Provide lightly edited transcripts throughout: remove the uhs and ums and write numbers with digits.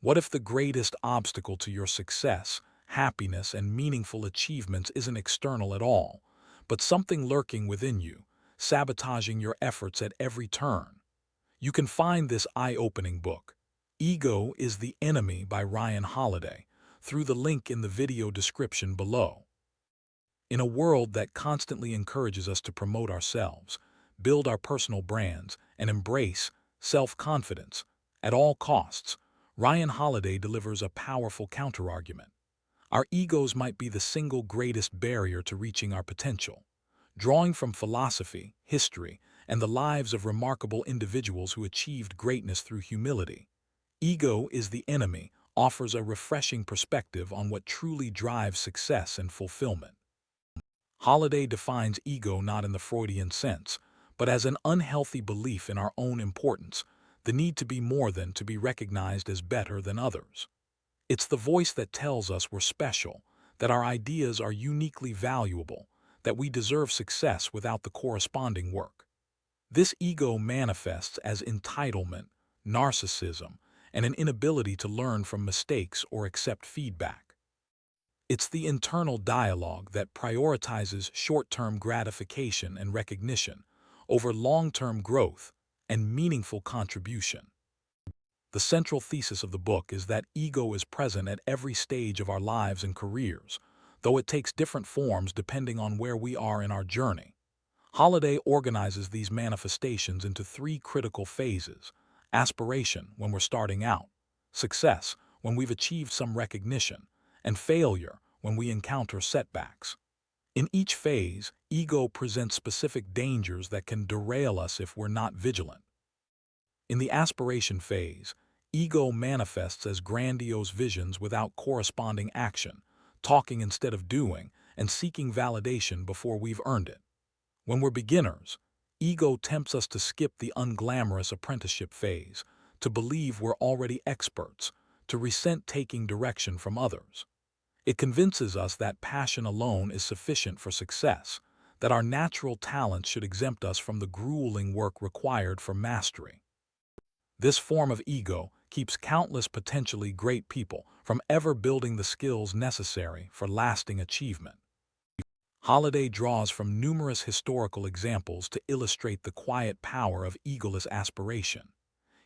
What if the greatest obstacle to your success, happiness, and meaningful achievements isn't external at all, but something lurking within you, sabotaging your efforts at every turn? You can find this eye-opening book, Ego is the Enemy by Ryan Holiday, through the link in the video description below. In a world that constantly encourages us to promote ourselves, build our personal brands, and embrace self-confidence at all costs, Ryan Holiday delivers a powerful counterargument. Our egos might be the single greatest barrier to reaching our potential. Drawing from philosophy, history, and the lives of remarkable individuals who achieved greatness through humility, Ego is the Enemy offers a refreshing perspective on what truly drives success and fulfillment. Holiday defines ego not in the Freudian sense, but as an unhealthy belief in our own importance, the need to be more than to be recognized as better than others. It's the voice that tells us we're special, that our ideas are uniquely valuable, that we deserve success without the corresponding work. This ego manifests as entitlement, narcissism, and an inability to learn from mistakes or accept feedback. It's the internal dialogue that prioritizes short-term gratification and recognition over long-term growth and meaningful contribution. The central thesis of the book is that ego is present at every stage of our lives and careers, though it takes different forms depending on where we are in our journey. Holiday organizes these manifestations into three critical phases: aspiration, when we're starting out; success, when we've achieved some recognition; and failure, when we encounter setbacks. In each phase, ego presents specific dangers that can derail us if we're not vigilant. In the aspiration phase, ego manifests as grandiose visions without corresponding action, talking instead of doing, and seeking validation before we've earned it. When we're beginners, ego tempts us to skip the unglamorous apprenticeship phase, to believe we're already experts, to resent taking direction from others. It convinces us that passion alone is sufficient for success, that our natural talents should exempt us from the grueling work required for mastery. This form of ego keeps countless potentially great people from ever building the skills necessary for lasting achievement. Holiday draws from numerous historical examples to illustrate the quiet power of egoless aspiration.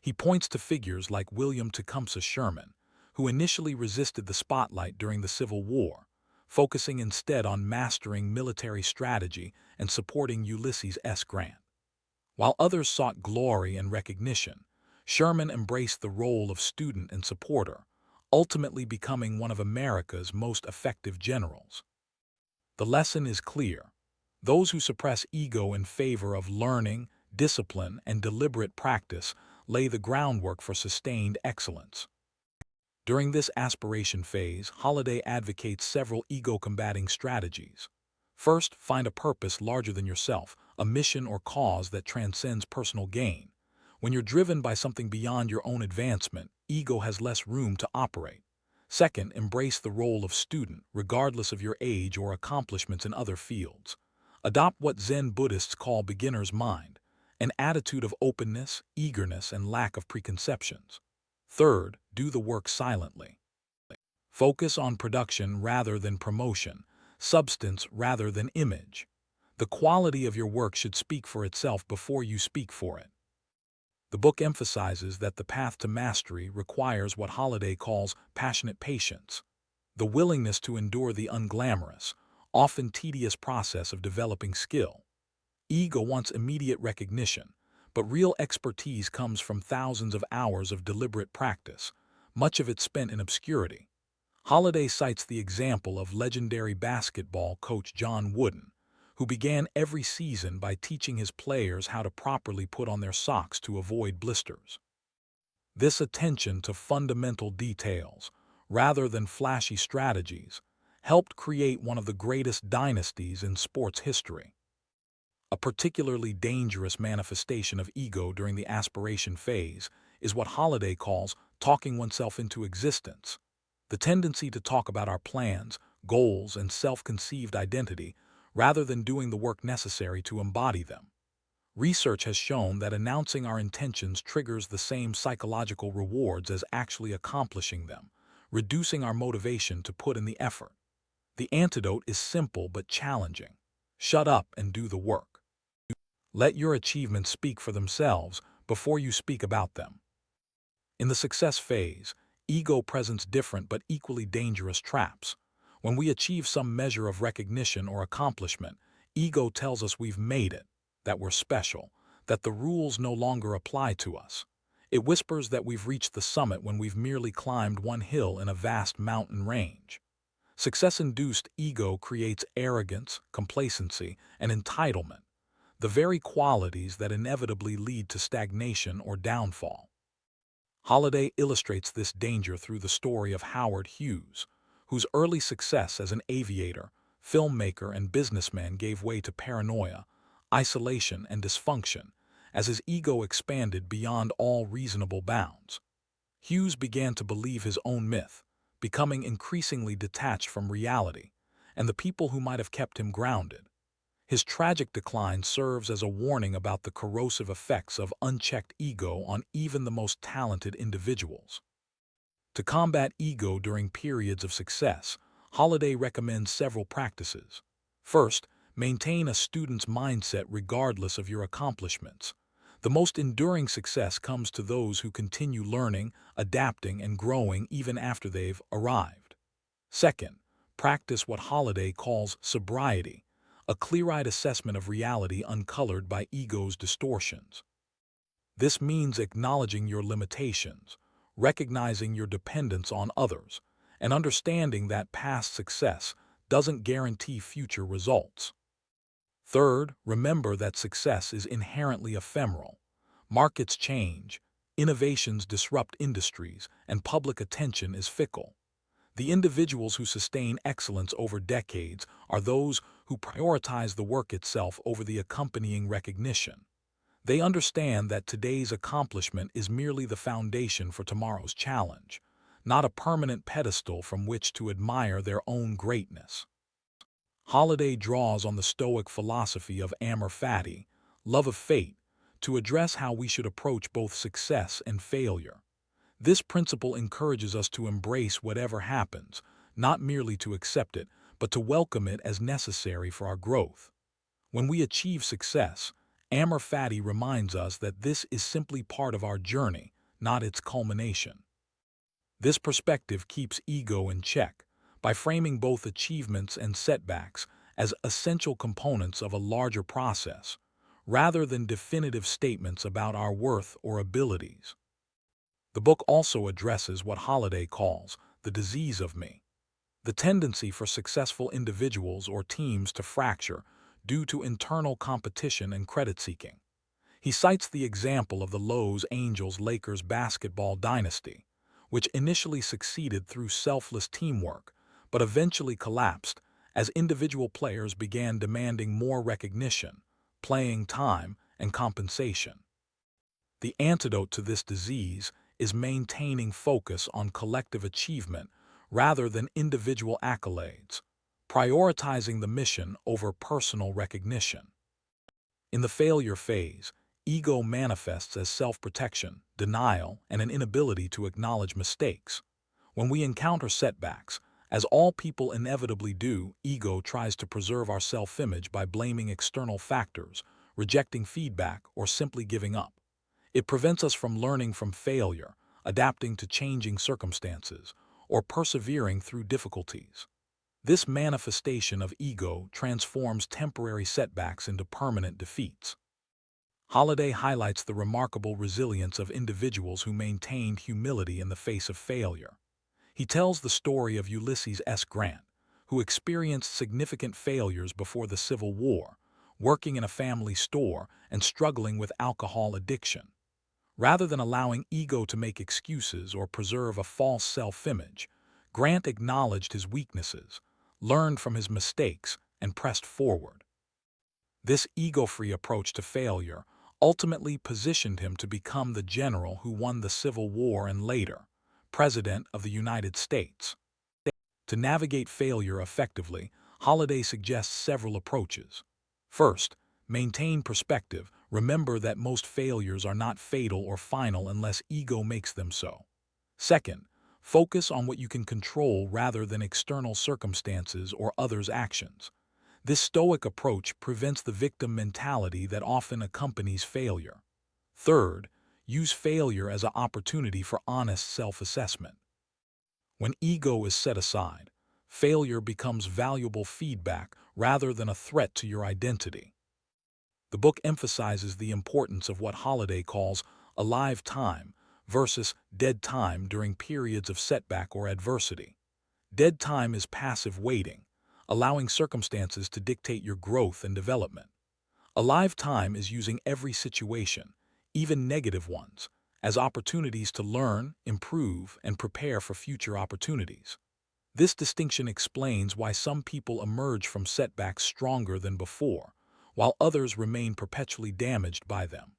He points to figures like William Tecumseh Sherman, who initially resisted the spotlight during the Civil War, focusing instead on mastering military strategy and supporting Ulysses S. Grant. While others sought glory and recognition, Sherman embraced the role of student and supporter, ultimately becoming one of America's most effective generals. The lesson is clear. Those who suppress ego in favor of learning, discipline, and deliberate practice lay the groundwork for sustained excellence. During this aspiration phase, Holiday advocates several ego-combating strategies. First, find a purpose larger than yourself, a mission or cause that transcends personal gain. When you're driven by something beyond your own advancement, ego has less room to operate. Second, embrace the role of student, regardless of your age or accomplishments in other fields. Adopt what Zen Buddhists call beginner's mind, an attitude of openness, eagerness, and lack of preconceptions. Third, do the work silently. Focus on production rather than promotion, substance rather than image. The quality of your work should speak for itself before you speak for it. The book emphasizes that the path to mastery requires what Holiday calls passionate patience, the willingness to endure the unglamorous, often tedious process of developing skill. Ego wants immediate recognition, but real expertise comes from thousands of hours of deliberate practice, much of it spent in obscurity. Holiday cites the example of legendary basketball coach John Wooden, who began every season by teaching his players how to properly put on their socks to avoid blisters. This attention to fundamental details, rather than flashy strategies, helped create one of the greatest dynasties in sports history. A particularly dangerous manifestation of ego during the aspiration phase is what Holiday calls talking oneself into existence. The tendency to talk about our plans, goals, and self-conceived identity rather than doing the work necessary to embody them. Research has shown that announcing our intentions triggers the same psychological rewards as actually accomplishing them, reducing our motivation to put in the effort. The antidote is simple but challenging. Shut up and do the work. Let your achievements speak for themselves before you speak about them. In the success phase, ego presents different but equally dangerous traps. When we achieve some measure of recognition or accomplishment, ego tells us we've made it, that we're special, that the rules no longer apply to us. It whispers that we've reached the summit when we've merely climbed one hill in a vast mountain range. Success-induced ego creates arrogance, complacency, and entitlement, the very qualities that inevitably lead to stagnation or downfall. Holliday illustrates this danger through the story of Howard Hughes, whose early success as an aviator, filmmaker, and businessman gave way to paranoia, isolation, and dysfunction as his ego expanded beyond all reasonable bounds. Hughes began to believe his own myth, becoming increasingly detached from reality and the people who might have kept him grounded. His tragic decline serves as a warning about the corrosive effects of unchecked ego on even the most talented individuals. To combat ego during periods of success, Holliday recommends several practices. First, maintain a student's mindset regardless of your accomplishments. The most enduring success comes to those who continue learning, adapting, and growing even after they've arrived. Second, practice what Holliday calls sobriety, a clear-eyed assessment of reality uncolored by ego's distortions. This means acknowledging your limitations, recognizing your dependence on others, and understanding that past success doesn't guarantee future results. Third, remember that success is inherently ephemeral. Markets change, innovations disrupt industries, and public attention is fickle. The individuals who sustain excellence over decades are those who prioritize the work itself over the accompanying recognition. They understand that today's accomplishment is merely the foundation for tomorrow's challenge, not a permanent pedestal from which to admire their own greatness. Holliday draws on the Stoic philosophy of amor fati, love of fate, to address how we should approach both success and failure. This principle encourages us to embrace whatever happens, not merely to accept it, but to welcome it as necessary for our growth. When we achieve success, amor fati reminds us that this is simply part of our journey, not its culmination. This perspective keeps ego in check by framing both achievements and setbacks as essential components of a larger process, rather than definitive statements about our worth or abilities. The book also addresses what Holliday calls the disease of me, the tendency for successful individuals or teams to fracture due to internal competition and credit-seeking. He cites the example of the Los Angeles Lakers basketball dynasty, which initially succeeded through selfless teamwork, but eventually collapsed as individual players began demanding more recognition, playing time, and compensation. The antidote to this disease is maintaining focus on collective achievement rather than individual accolades, prioritizing the mission over personal recognition. In the failure phase, ego manifests as self-protection, denial, and an inability to acknowledge mistakes. When we encounter setbacks, as all people inevitably do, ego tries to preserve our self-image by blaming external factors, rejecting feedback, or simply giving up. It prevents us from learning from failure, adapting to changing circumstances, or persevering through difficulties. This manifestation of ego transforms temporary setbacks into permanent defeats. Holliday highlights the remarkable resilience of individuals who maintained humility in the face of failure. He tells the story of Ulysses S. Grant, who experienced significant failures before the Civil War, working in a family store and struggling with alcohol addiction. Rather than allowing ego to make excuses or preserve a false self-image, Grant acknowledged his weaknesses, learned from his mistakes, and pressed forward. This ego-free approach to failure ultimately positioned him to become the general who won the Civil War and later, President of the United States. To navigate failure effectively, Holliday suggests several approaches. First, Maintain perspective. Remember that most failures are not fatal or final unless ego makes them so. Second, focus on what you can control rather than external circumstances or others' actions. This Stoic approach prevents the victim mentality that often accompanies failure. Third, use failure as an opportunity for honest self-assessment. When ego is set aside, failure becomes valuable feedback rather than a threat to your identity. The book emphasizes the importance of what Holiday calls alive time versus dead time during periods of setback or adversity. Dead time is passive waiting, allowing circumstances to dictate your growth and development. Alive time is using every situation, even negative ones, as opportunities to learn, improve, and prepare for future opportunities. This distinction explains why some people emerge from setbacks stronger than before, while others remain perpetually damaged by them.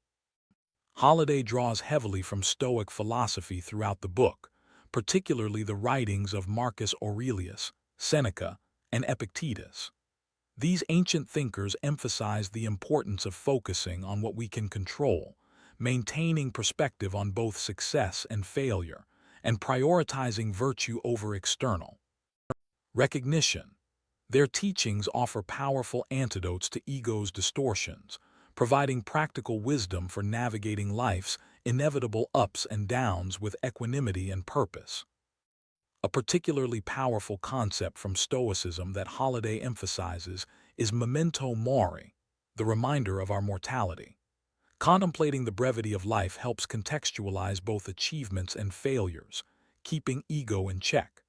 Holiday draws heavily from Stoic philosophy throughout the book, particularly the writings of Marcus Aurelius, Seneca, and Epictetus. These ancient thinkers emphasize the importance of focusing on what we can control, maintaining perspective on both success and failure, and prioritizing virtue over external recognition. Their teachings offer powerful antidotes to ego's distortions, providing practical wisdom for navigating life's inevitable ups and downs with equanimity and purpose. A particularly powerful concept from Stoicism that Holiday emphasizes is memento mori, the reminder of our mortality. Contemplating the brevity of life helps contextualize both achievements and failures, keeping ego in check.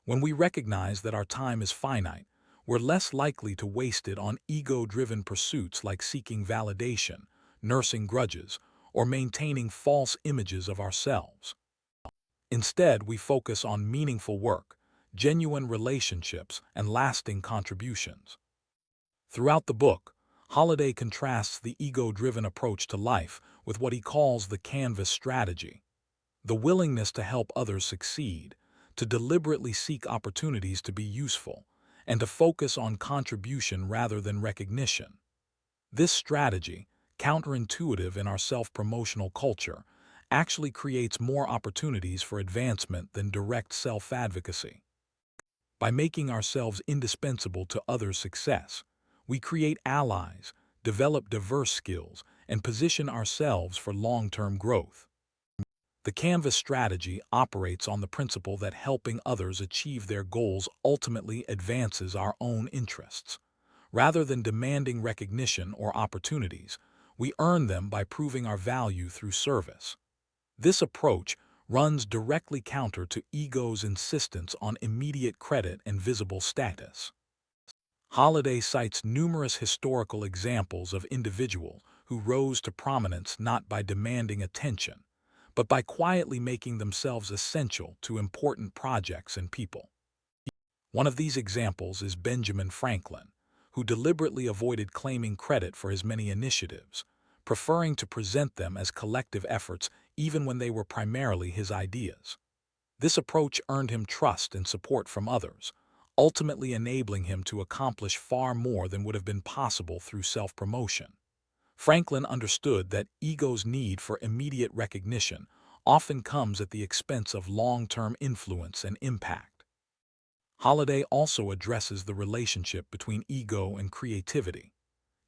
When we recognize that our time is finite, we're less likely to waste it on ego-driven pursuits like seeking validation, nursing grudges, or maintaining false images of ourselves. Instead, we focus on meaningful work, genuine relationships, and lasting contributions. Throughout the book, Holiday contrasts the ego-driven approach to life with what he calls the canvas strategy, the willingness to help others succeed, to deliberately seek opportunities to be useful, and to focus on contribution rather than recognition. This strategy, counterintuitive in our self-promotional culture, actually creates more opportunities for advancement than direct self-advocacy. By making ourselves indispensable to others' success, we create allies, develop diverse skills, and position ourselves for long-term growth. The Canvas strategy operates on the principle that helping others achieve their goals ultimately advances our own interests. Rather than demanding recognition or opportunities, we earn them by proving our value through service. This approach runs directly counter to ego's insistence on immediate credit and visible status. Holiday cites numerous historical examples of individuals who rose to prominence not by demanding attention, but by quietly making themselves essential to important projects and people. One of these examples is Benjamin Franklin, who deliberately avoided claiming credit for his many initiatives, preferring to present them as collective efforts even when they were primarily his ideas. This approach earned him trust and support from others, ultimately enabling him to accomplish far more than would have been possible through self-promotion. Franklin understood that ego's need for immediate recognition often comes at the expense of long-term influence and impact. Holiday also addresses the relationship between ego and creativity.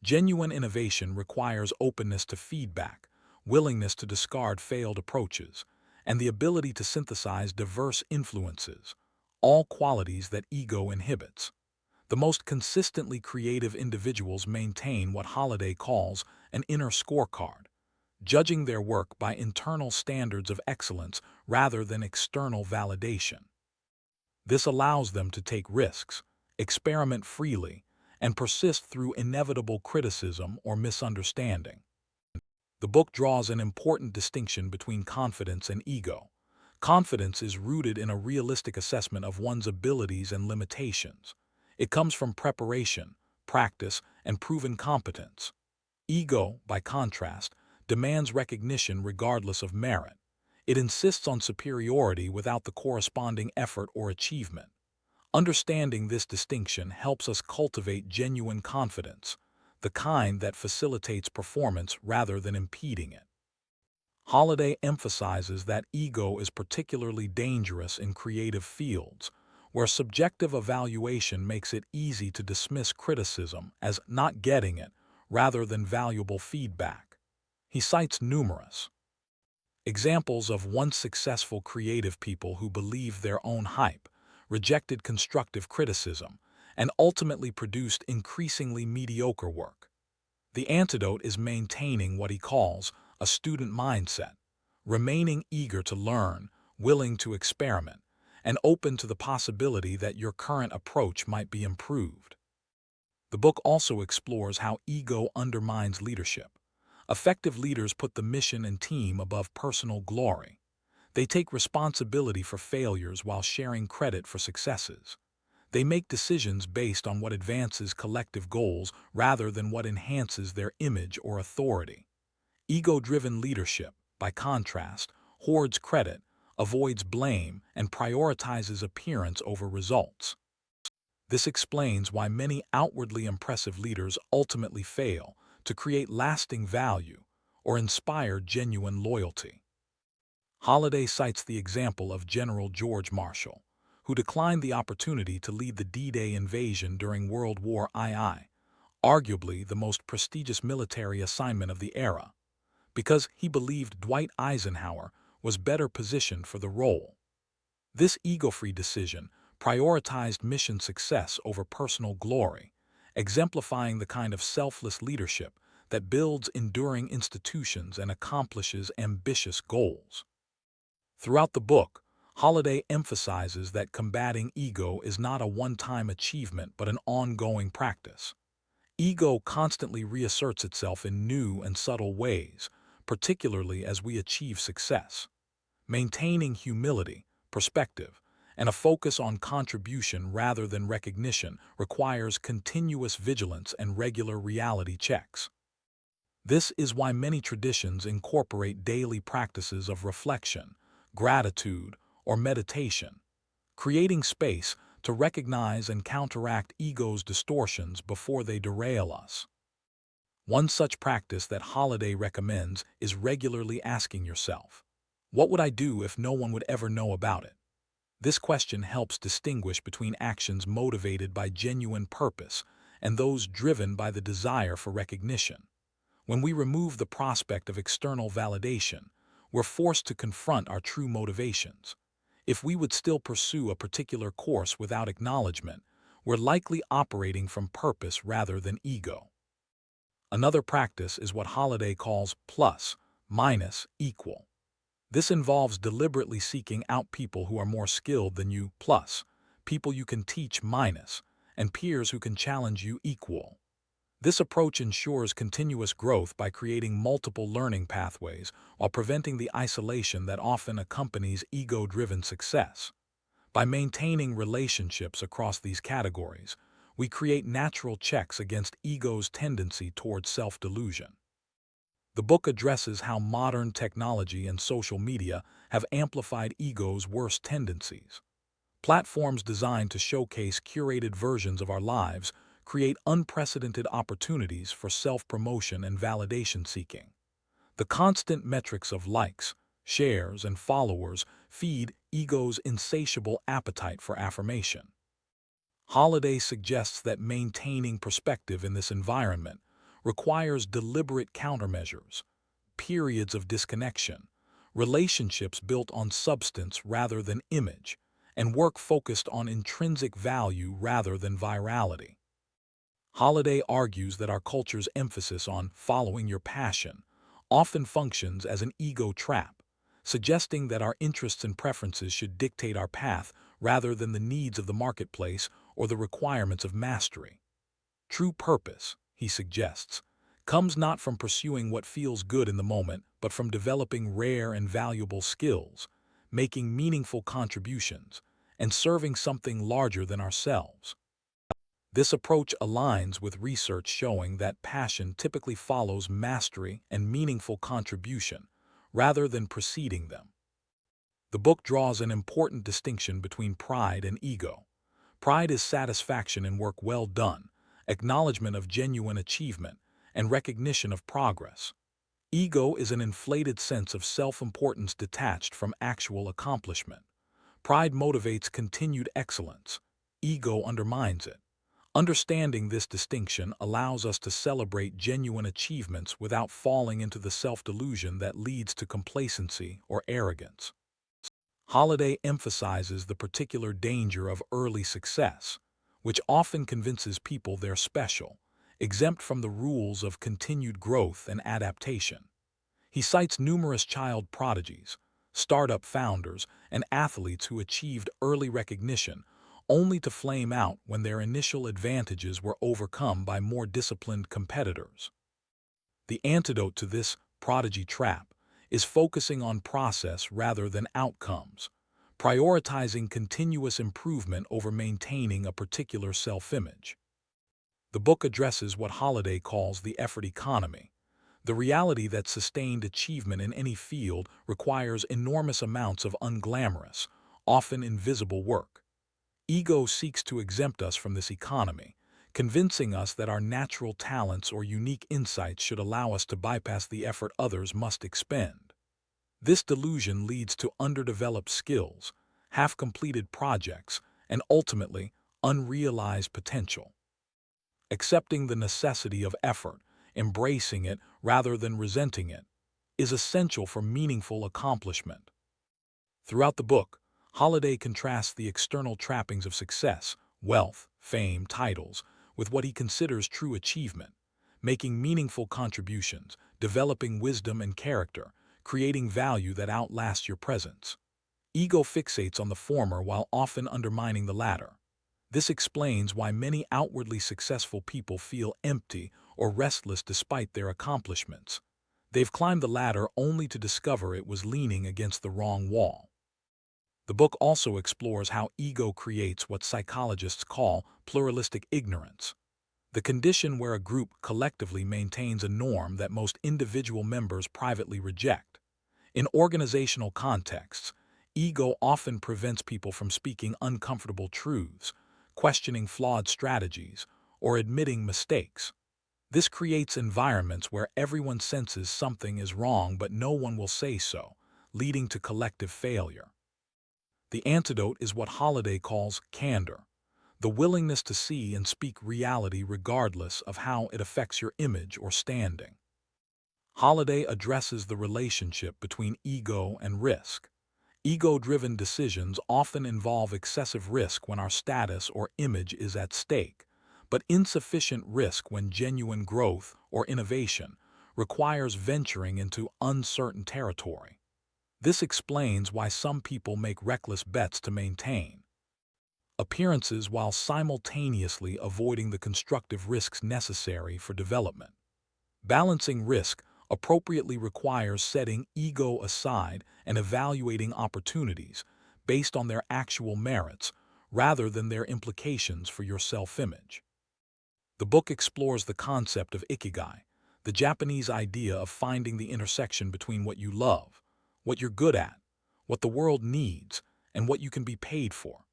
Genuine innovation requires openness to feedback, willingness to discard failed approaches, and the ability to synthesize diverse influences, all qualities that ego inhibits. The most consistently creative individuals maintain what Holiday calls an inner scorecard, judging their work by internal standards of excellence rather than external validation. This allows them to take risks, experiment freely, and persist through inevitable criticism or misunderstanding. The book draws an important distinction between confidence and ego. Confidence is rooted in a realistic assessment of one's abilities and limitations. It comes from preparation, practice, and proven competence. Ego, by contrast, demands recognition regardless of merit. It insists on superiority without the corresponding effort or achievement. Understanding this distinction helps us cultivate genuine confidence, the kind that facilitates performance rather than impeding it. Holiday emphasizes that ego is particularly dangerous in creative fields, where subjective evaluation makes it easy to dismiss criticism as not getting it rather than valuable feedback. He cites numerous examples of once successful creative people who believed their own hype, rejected constructive criticism, and ultimately produced increasingly mediocre work. The antidote is maintaining what he calls a student mindset, remaining eager to learn, willing to experiment, and open to the possibility that your current approach might be improved. The book also explores how ego undermines leadership. Effective leaders put the mission and team above personal glory. They take responsibility for failures while sharing credit for successes. They make decisions based on what advances collective goals rather than what enhances their image or authority. Ego-driven leadership, by contrast, hoards credit, avoids blame, and prioritizes appearance over results. This explains why many outwardly impressive leaders ultimately fail to create lasting value or inspire genuine loyalty. Holliday cites the example of General George Marshall, who declined the opportunity to lead the D-Day invasion during World War II, arguably the most prestigious military assignment of the era, because he believed Dwight Eisenhower was better positioned for the role. This ego-free decision prioritized mission success over personal glory, exemplifying the kind of selfless leadership that builds enduring institutions and accomplishes ambitious goals. Throughout the book, Holliday emphasizes that combating ego is not a one-time achievement but an ongoing practice. Ego constantly reasserts itself in new and subtle ways, particularly as we achieve success. Maintaining humility, perspective, and a focus on contribution rather than recognition requires continuous vigilance and regular reality checks. This is why many traditions incorporate daily practices of reflection, gratitude, or meditation, creating space to recognize and counteract ego's distortions before they derail us. One such practice that Holliday recommends is regularly asking yourself, "What would I do if no one would ever know about it?" This question helps distinguish between actions motivated by genuine purpose and those driven by the desire for recognition. When we remove the prospect of external validation, we're forced to confront our true motivations. If we would still pursue a particular course without acknowledgement, we're likely operating from purpose rather than ego. Another practice is what Holliday calls plus, minus, equal. This involves deliberately seeking out people who are more skilled than you plus, people you can teach minus, and peers who can challenge you equal. This approach ensures continuous growth by creating multiple learning pathways while preventing the isolation that often accompanies ego-driven success. By maintaining relationships across these categories, we create natural checks against ego's tendency towards self-delusion. The book addresses how modern technology and social media have amplified ego's worst tendencies. Platforms designed to showcase curated versions of our lives create unprecedented opportunities for self-promotion and validation seeking. The constant metrics of likes, shares, and followers feed ego's insatiable appetite for affirmation. Holliday suggests that maintaining perspective in this environment requires deliberate countermeasures, periods of disconnection, relationships built on substance rather than image, and work focused on intrinsic value rather than virality. Holliday argues that our culture's emphasis on following your passion often functions as an ego trap, suggesting that our interests and preferences should dictate our path rather than the needs of the marketplace or the requirements of mastery. True purpose, he suggests, comes not from pursuing what feels good in the moment, but from developing rare and valuable skills, making meaningful contributions, and serving something larger than ourselves. This approach aligns with research showing that passion typically follows mastery and meaningful contribution, rather than preceding them. The book draws an important distinction between pride and ego. Pride is satisfaction in work well done, acknowledgement of genuine achievement, and recognition of progress. Ego is an inflated sense of self-importance detached from actual accomplishment. Pride motivates continued excellence. Ego undermines it. Understanding this distinction allows us to celebrate genuine achievements without falling into the self-delusion that leads to complacency or arrogance. Holiday emphasizes the particular danger of early success, which often convinces people they're special, exempt from the rules of continued growth and adaptation. He cites numerous child prodigies, startup founders, and athletes who achieved early recognition only to flame out when their initial advantages were overcome by more disciplined competitors. The antidote to this prodigy trap is focusing on process rather than outcomes, prioritizing continuous improvement over maintaining a particular self-image. The book addresses what Holiday calls the effort economy, the reality that sustained achievement in any field requires enormous amounts of unglamorous, often invisible work. Ego seeks to exempt us from this economy, convincing us that our natural talents or unique insights should allow us to bypass the effort others must expend. This delusion leads to underdeveloped skills, half-completed projects, and ultimately, unrealized potential. Accepting the necessity of effort, embracing it rather than resenting it, is essential for meaningful accomplishment. Throughout the book, Holiday contrasts the external trappings of success, wealth, fame, titles, with what he considers true achievement, making meaningful contributions, developing wisdom and character, creating value that outlasts your presence. Ego fixates on the former while often undermining the latter. This explains why many outwardly successful people feel empty or restless despite their accomplishments. They've climbed the ladder only to discover it was leaning against the wrong wall. The book also explores how ego creates what psychologists call pluralistic ignorance, the condition where a group collectively maintains a norm that most individual members privately reject. In organizational contexts, ego often prevents people from speaking uncomfortable truths, questioning flawed strategies, or admitting mistakes. This creates environments where everyone senses something is wrong but no one will say so, leading to collective failure. The antidote is what Holiday calls candor, the willingness to see and speak reality regardless of how it affects your image or standing. Holiday addresses the relationship between ego and risk. Ego-driven decisions often involve excessive risk when our status or image is at stake, but insufficient risk when genuine growth or innovation requires venturing into uncertain territory. This explains why some people make reckless bets to maintain appearances while simultaneously avoiding the constructive risks necessary for development. Balancing risk appropriately requires setting ego aside and evaluating opportunities based on their actual merits rather than their implications for your self-image. The book explores the concept of ikigai, the Japanese idea of finding the intersection between what you love, what you're good at, what the world needs, and what you can be paid for.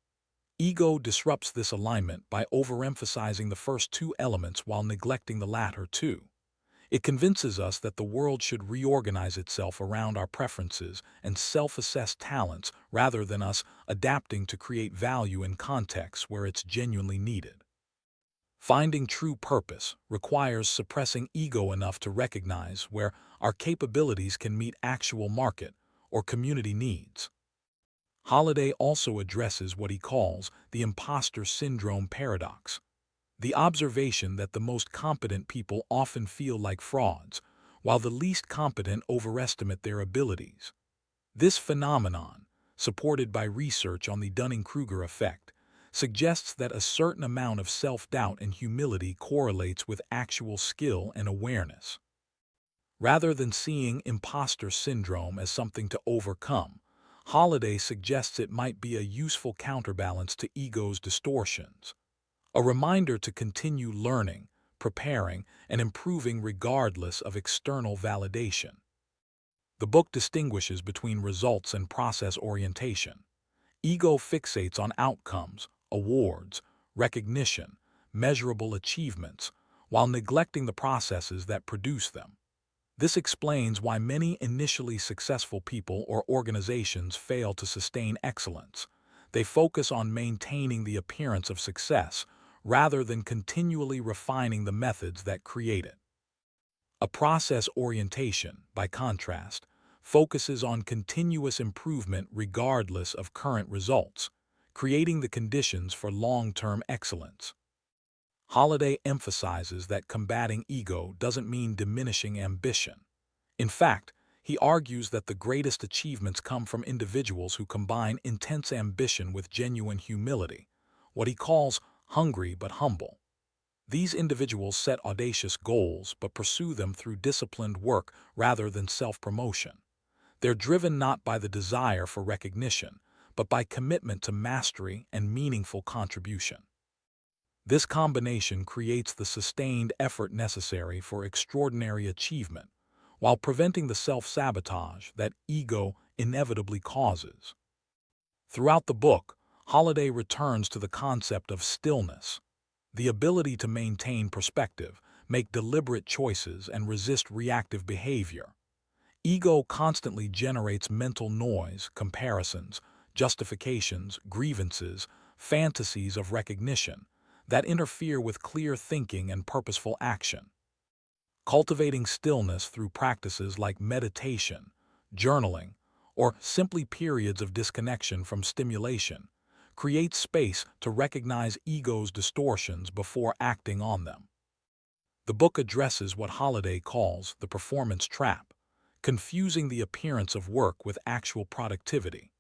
Ego disrupts this alignment by overemphasizing the first two elements while neglecting the latter two. It convinces us that the world should reorganize itself around our preferences and self-assess talents rather than us adapting to create value in contexts where it's genuinely needed. Finding true purpose requires suppressing ego enough to recognize where our capabilities can meet actual market or community needs. Holiday also addresses what he calls the imposter syndrome paradox, the observation that the most competent people often feel like frauds, while the least competent overestimate their abilities. This phenomenon, supported by research on the Dunning-Kruger effect, suggests that a certain amount of self-doubt and humility correlates with actual skill and awareness. Rather than seeing imposter syndrome as something to overcome, Holiday suggests it might be a useful counterbalance to ego's distortions, a reminder to continue learning, preparing, and improving regardless of external validation. The book distinguishes between results and process orientation. Ego fixates on outcomes, awards, recognition, measurable achievements, while neglecting the processes that produce them. This explains why many initially successful people or organizations fail to sustain excellence. They focus on maintaining the appearance of success rather than continually refining the methods that create it. A process orientation, by contrast, focuses on continuous improvement regardless of current results, creating the conditions for long-term excellence. Holiday emphasizes that combating ego doesn't mean diminishing ambition. In fact, he argues that the greatest achievements come from individuals who combine intense ambition with genuine humility, what he calls hungry but humble. These individuals set audacious goals but pursue them through disciplined work rather than self-promotion. They're driven not by the desire for recognition, but by commitment to mastery and meaningful contribution. This combination creates the sustained effort necessary for extraordinary achievement, while preventing the self-sabotage that ego inevitably causes. Throughout the book, Holiday returns to the concept of stillness, the ability to maintain perspective, make deliberate choices, and resist reactive behavior. Ego constantly generates mental noise, comparisons, justifications, grievances, fantasies of recognition that interfere with clear thinking and purposeful action. Cultivating stillness through practices like meditation, journaling, or simply periods of disconnection from stimulation creates space to recognize ego's distortions before acting on them. The book addresses what Holiday calls the performance trap, confusing the appearance of work with actual productivity.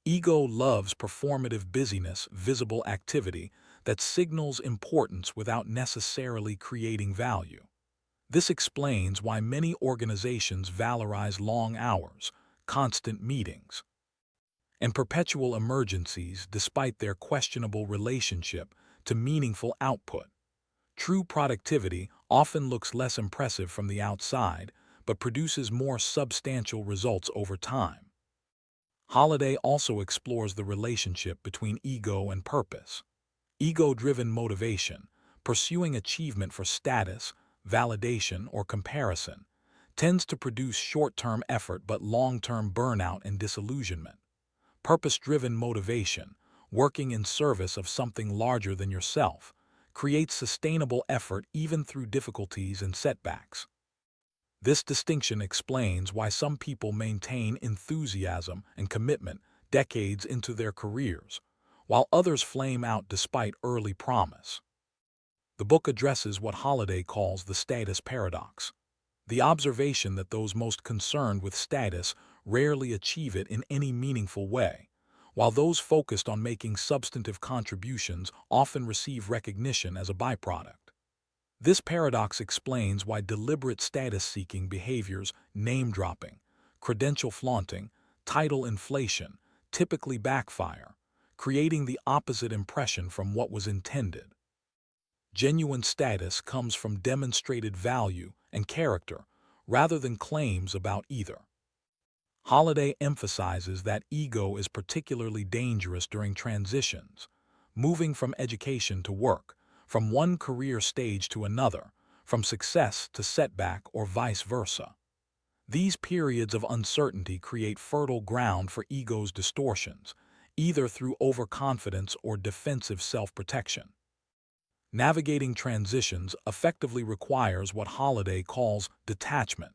Ego loves performative busyness, visible activity that signals importance without necessarily creating value. This explains why many organizations valorize long hours, constant meetings, and perpetual emergencies despite their questionable relationship to meaningful output. True productivity often looks less impressive from the outside, but produces more substantial results over time. Holiday also explores the relationship between ego and purpose. Ego-driven motivation, pursuing achievement for status, validation, or comparison, tends to produce short-term effort but long-term burnout and disillusionment. Purpose-driven motivation, working in service of something larger than yourself, creates sustainable effort even through difficulties and setbacks. This distinction explains why some people maintain enthusiasm and commitment decades into their careers, while others flame out despite early promise. The book addresses what Holiday calls the status paradox, the observation that those most concerned with status rarely achieve it in any meaningful way, while those focused on making substantive contributions often receive recognition as a byproduct. This paradox explains why deliberate status-seeking behaviors, name-dropping, credential flaunting, title inflation, typically backfire, creating the opposite impression from what was intended. Genuine status comes from demonstrated value and character rather than claims about either. Holiday emphasizes that ego is particularly dangerous during transitions, moving from education to work, from one career stage to another, from success to setback or vice versa. These periods of uncertainty create fertile ground for ego's distortions, either through overconfidence or defensive self-protection. Navigating transitions effectively requires what Holiday calls detachment,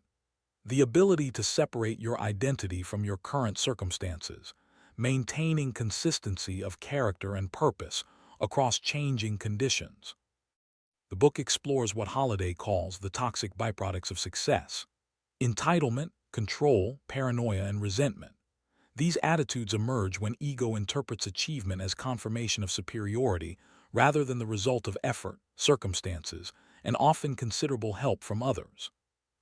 the ability to separate your identity from your current circumstances, maintaining consistency of character and purpose across changing conditions. The book explores what Holiday calls the toxic byproducts of success: entitlement, control, paranoia, and resentment. These attitudes emerge when ego interprets achievement as confirmation of superiority rather than the result of effort, circumstances, and often considerable help from others.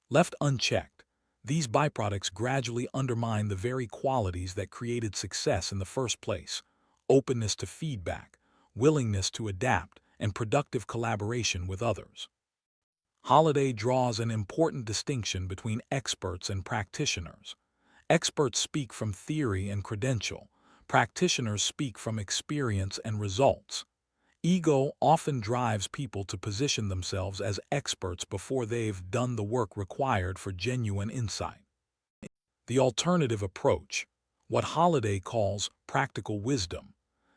Left unchecked, these byproducts gradually undermine the very qualities that created success in the first place: openness to feedback, willingness to adapt, and productive collaboration with others. Holiday draws an important distinction between experts and practitioners. Experts speak from theory and credential. Practitioners speak from experience and results. Ego often drives people to position themselves as experts before they've done the work required for genuine insight. The alternative approach, what Holiday calls practical wisdom,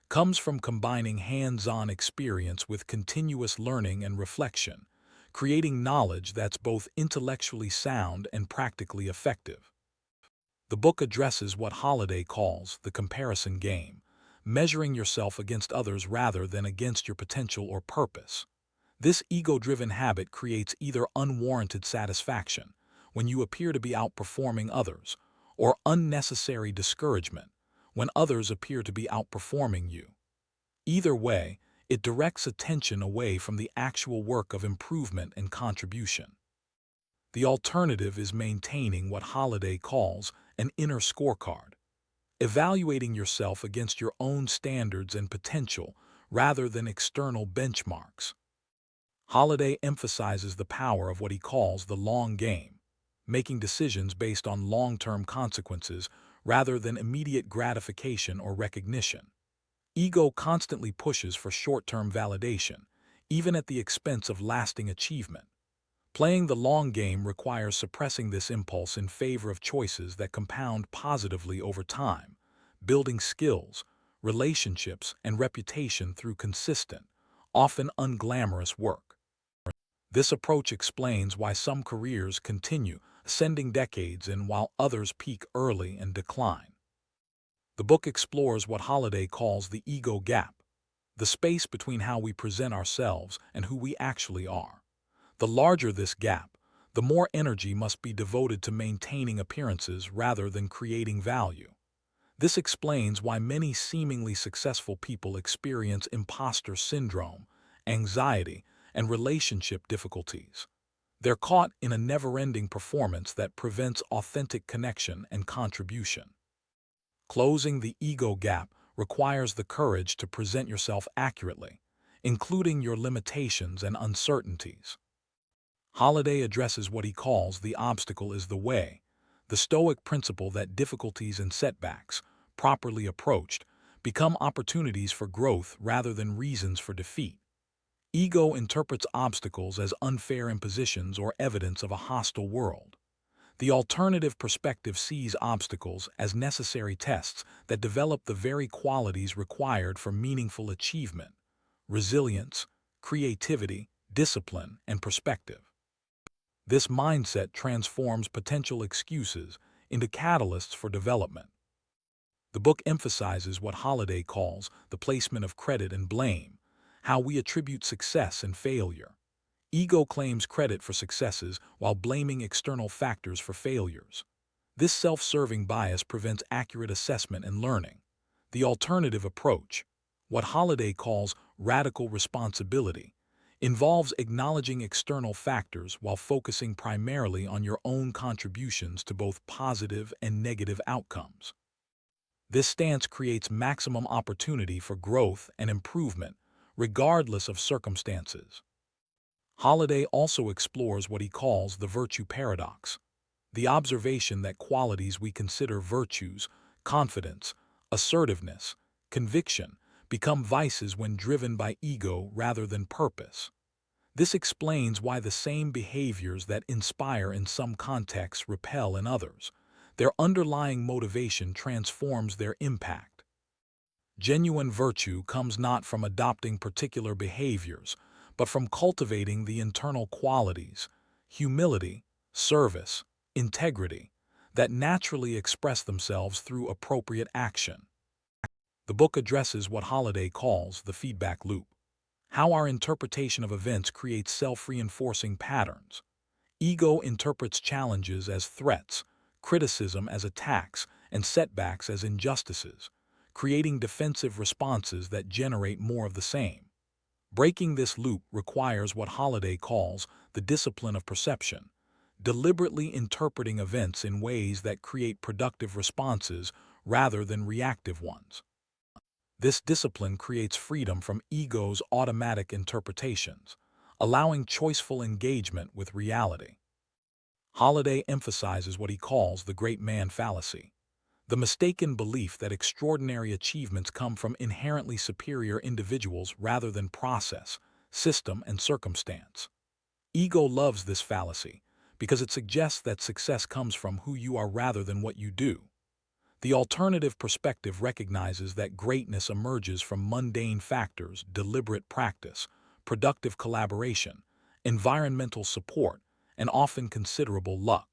comes from combining hands-on experience with continuous learning and reflection, creating knowledge that's both intellectually sound and practically effective. The book addresses what Holiday calls the comparison game, measuring yourself against others rather than against your potential or purpose. This ego-driven habit creates either unwarranted satisfaction, when you appear to be outperforming others, or unnecessary discouragement, when others appear to be outperforming you. Either way, it directs attention away from the actual work of improvement and contribution. The alternative is maintaining what Holiday calls an inner scorecard, evaluating yourself against your own standards and potential rather than external benchmarks. Holiday emphasizes the power of what he calls the long game, making decisions based on long-term consequences rather than immediate gratification or recognition. Ego constantly pushes for short-term validation, even at the expense of lasting achievement. Playing the long game requires suppressing this impulse in favor of choices that compound positively over time, building skills, relationships, and reputation through consistent, often unglamorous work. This approach explains why some careers continue ascending decades and while others peak early and decline. The book explores what Holiday calls the ego gap, the space between how we present ourselves and who we actually are. The larger this gap, the more energy must be devoted to maintaining appearances rather than creating value. This explains why many seemingly successful people experience imposter syndrome, anxiety, and relationship difficulties. They're caught in a never-ending performance that prevents authentic connection and contribution. Closing the ego gap requires the courage to present yourself accurately, including your limitations and uncertainties. Holiday addresses what he calls the obstacle is the way, the Stoic principle that difficulties and setbacks, properly approached, become opportunities for growth rather than reasons for defeat. Ego interprets obstacles as unfair impositions or evidence of a hostile world. The alternative perspective sees obstacles as necessary tests that develop the very qualities required for meaningful achievement: resilience, creativity, discipline, and perspective. This mindset transforms potential excuses into catalysts for development. The book emphasizes what Holiday calls the placement of credit and blame, how we attribute success and failure. Ego claims credit for successes while blaming external factors for failures. This self-serving bias prevents accurate assessment and learning. The alternative approach, what Holiday calls radical responsibility, involves acknowledging external factors while focusing primarily on your own contributions to both positive and negative outcomes. This stance creates maximum opportunity for growth and improvement, regardless of circumstances. Holiday also explores what he calls the virtue paradox, the observation that qualities we consider virtues, confidence, assertiveness, conviction, become vices when driven by ego rather than purpose. This explains why the same behaviors that inspire in some contexts repel in others. Their underlying motivation transforms their impact. Genuine virtue comes not from adopting particular behaviors, but from cultivating the internal qualities, humility, service, integrity, that naturally express themselves through appropriate action. The book addresses what Holiday calls the feedback loop, how our interpretation of events creates self-reinforcing patterns. Ego interprets challenges as threats, criticism as attacks, and setbacks as injustices, creating defensive responses that generate more of the same. Breaking this loop requires what Holiday calls the discipline of perception, deliberately interpreting events in ways that create productive responses rather than reactive ones. This discipline creates freedom from ego's automatic interpretations, allowing choiceful engagement with reality. Holiday emphasizes what he calls the great man fallacy, The mistaken belief that extraordinary achievements come from inherently superior individuals rather than process, system, and circumstance. Ego loves this fallacy because it suggests that success comes from who you are rather than what you do. The alternative perspective recognizes that greatness emerges from mundane factors: deliberate practice, productive collaboration, environmental support, and often considerable luck.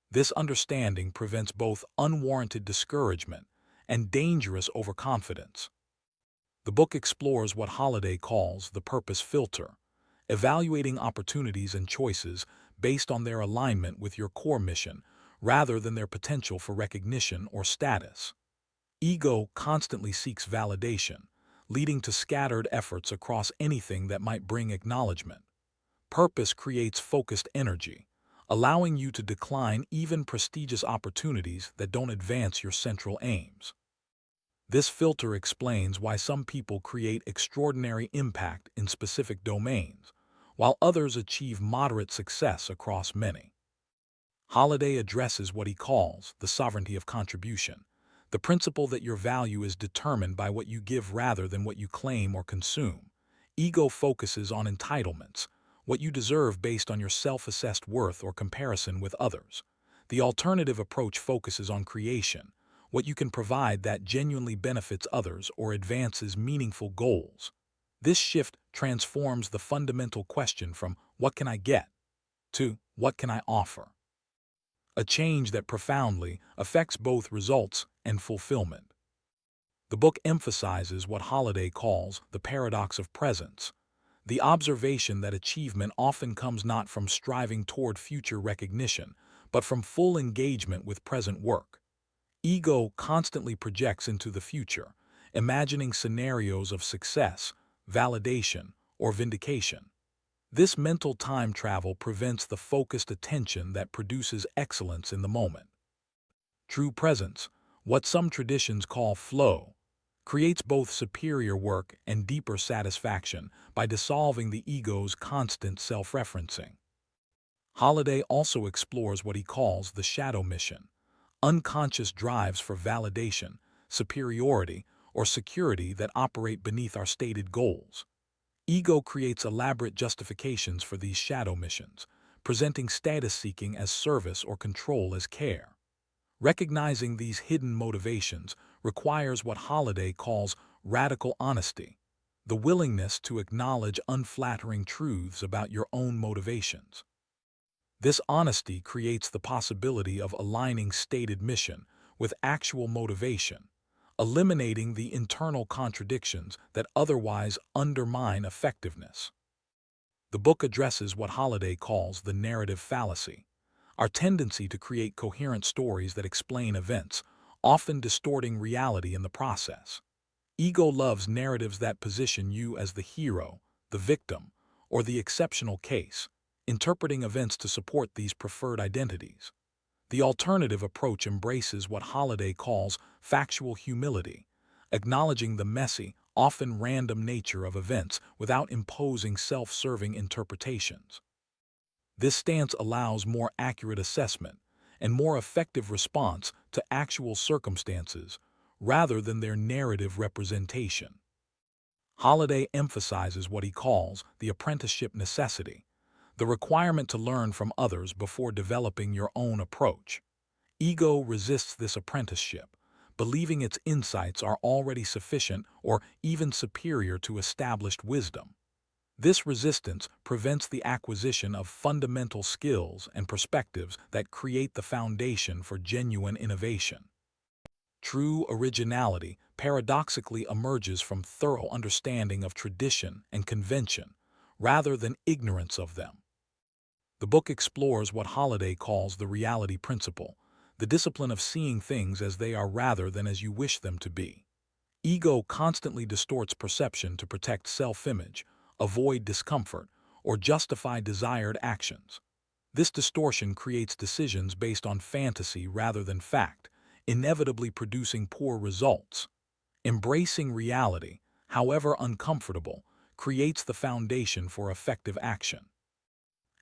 This understanding prevents both unwarranted discouragement and dangerous overconfidence. The book explores what Holiday calls the purpose filter, evaluating opportunities and choices based on their alignment with your core mission rather than their potential for recognition or status. Ego constantly seeks validation, leading to scattered efforts across anything that might bring acknowledgement. Purpose creates focused energy, allowing you to decline even prestigious opportunities that don't advance your central aims. This filter explains why some people create extraordinary impact in specific domains, while others achieve moderate success across many. Holiday addresses what he calls the sovereignty of contribution, the principle that your value is determined by what you give rather than what you claim or consume. Ego focuses on entitlements, what you deserve based on your self-assessed worth or comparison with others. The alternative approach focuses on creation, what you can provide that genuinely benefits others or advances meaningful goals. This shift transforms the fundamental question from "what can I get?" to "what can I offer?" A change that profoundly affects both results and fulfillment. The book emphasizes what Holiday calls the paradox of presence, the observation that achievement often comes not from striving toward future recognition, but from full engagement with present work. Ego constantly projects into the future, imagining scenarios of success, validation, or vindication. This mental time travel prevents the focused attention that produces excellence in the moment. True presence, what some traditions call flow, creates both superior work and deeper satisfaction by dissolving the ego's constant self-referencing. Holiday also explores what he calls the shadow mission, unconscious drives for validation, superiority, or security that operate beneath our stated goals. Ego creates elaborate justifications for these shadow missions, presenting status-seeking as service or control as care. Recognizing these hidden motivations requires what Holiday calls radical honesty, the willingness to acknowledge unflattering truths about your own motivations. This honesty creates the possibility of aligning stated mission with actual motivation, eliminating the internal contradictions that otherwise undermine effectiveness. The book addresses what Holiday calls the narrative fallacy, our tendency to create coherent stories that explain events, often distorting reality in the process. Ego loves narratives that position you as the hero, the victim, or the exceptional case, interpreting events to support these preferred identities. The alternative approach embraces what Holiday calls factual humility, acknowledging the messy, often random nature of events without imposing self-serving interpretations. This stance allows more accurate assessment and more effective response to actual circumstances rather than their narrative representation. Holiday emphasizes what he calls the apprenticeship necessity, the requirement to learn from others before developing your own approach. Ego resists this apprenticeship, believing its insights are already sufficient or even superior to established wisdom. This resistance prevents the acquisition of fundamental skills and perspectives that create the foundation for genuine innovation. True originality paradoxically emerges from thorough understanding of tradition and convention, rather than ignorance of them. The book explores what Holiday calls the reality principle, the discipline of seeing things as they are rather than as you wish them to be. Ego constantly distorts perception to protect self-image, avoid discomfort, or justify desired actions. This distortion creates decisions based on fantasy rather than fact, inevitably producing poor results. Embracing reality, however uncomfortable, creates the foundation for effective action.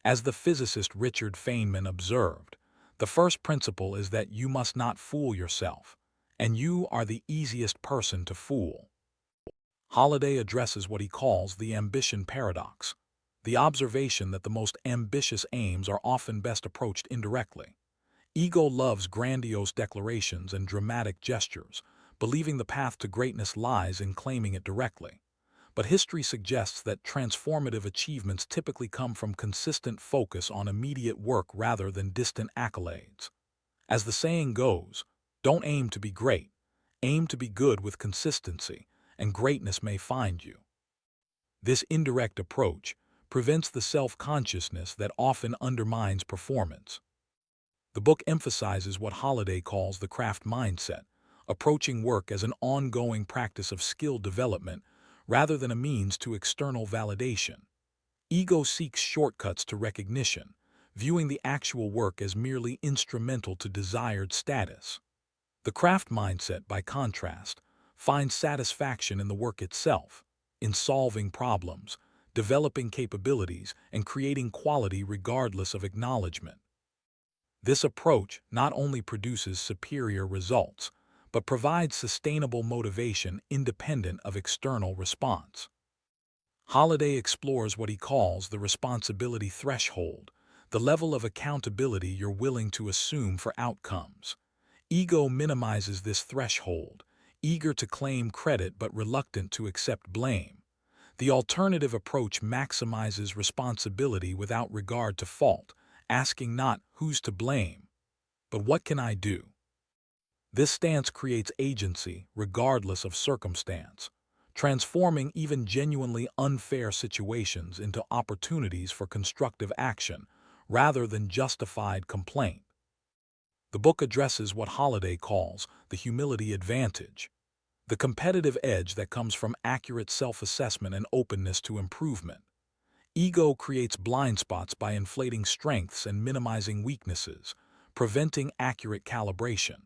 As the physicist Richard Feynman observed, The first principle is that you must not fool yourself, and you are the easiest person to fool. Holiday addresses what he calls the ambition paradox, the observation that the most ambitious aims are often best approached indirectly. Ego loves grandiose declarations and dramatic gestures, believing the path to greatness lies in claiming it directly. But history suggests that transformative achievements typically come from consistent focus on immediate work rather than distant accolades. As the saying goes, don't aim to be great, aim to be good with consistency, and greatness may find you. This indirect approach prevents the self-consciousness that often undermines performance. The book emphasizes what Holiday calls the craft mindset, approaching work as an ongoing practice of skill development rather than a means to external validation. Ego seeks shortcuts to recognition, viewing the actual work as merely instrumental to desired status. The craft mindset, by contrast, finds satisfaction in the work itself, in solving problems, developing capabilities, and creating quality regardless of acknowledgement. This approach not only produces superior results, but provides sustainable motivation independent of external response. Holiday explores what he calls the responsibility threshold, the level of accountability you're willing to assume for outcomes. Ego minimizes this threshold, eager to claim credit but reluctant to accept blame. The alternative approach maximizes responsibility without regard to fault, asking not who's to blame, but what can I do? This stance creates agency regardless of circumstance, transforming even genuinely unfair situations into opportunities for constructive action rather than justified complaint. The book addresses what Holiday calls the humility advantage, the competitive edge that comes from accurate self-assessment and openness to improvement. Ego creates blind spots by inflating strengths and minimizing weaknesses, preventing accurate calibration.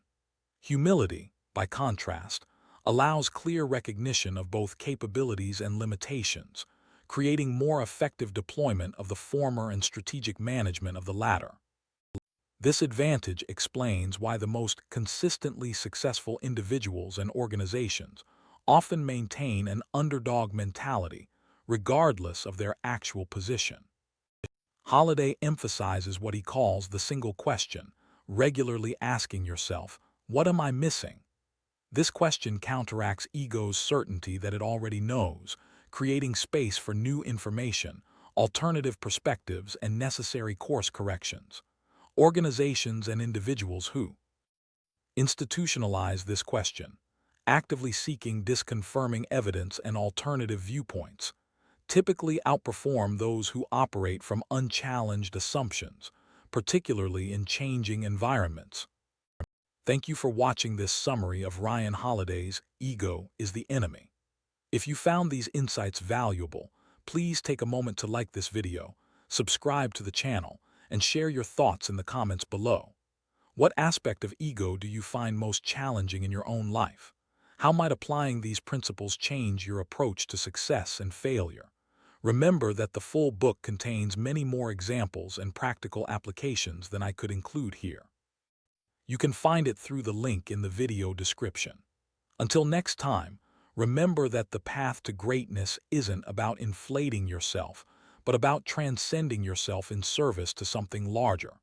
Humility, by contrast, allows clear recognition of both capabilities and limitations, creating more effective deployment of the former and strategic management of the latter. This advantage explains why the most consistently successful individuals and organizations often maintain an underdog mentality, regardless of their actual position. Holiday emphasizes what he calls the single question, regularly asking yourself, "What am I missing?" This question counteracts ego's certainty that it already knows, creating space for new information, alternative perspectives, and necessary course corrections. Organizations and individuals who institutionalize this question, actively seeking disconfirming evidence and alternative viewpoints, typically outperform those who operate from unchallenged assumptions, particularly in changing environments. Thank you for watching this summary of Ryan Holiday's Ego is the Enemy. If you found these insights valuable, please take a moment to like this video, subscribe to the channel, and share your thoughts in the comments below. What aspect of ego do you find most challenging in your own life? How might applying these principles change your approach to success and failure? Remember that the full book contains many more examples and practical applications than I could include here. You can find it through the link in the video description. Until next time, remember that the path to greatness isn't about inflating yourself, but about transcending yourself in service to something larger.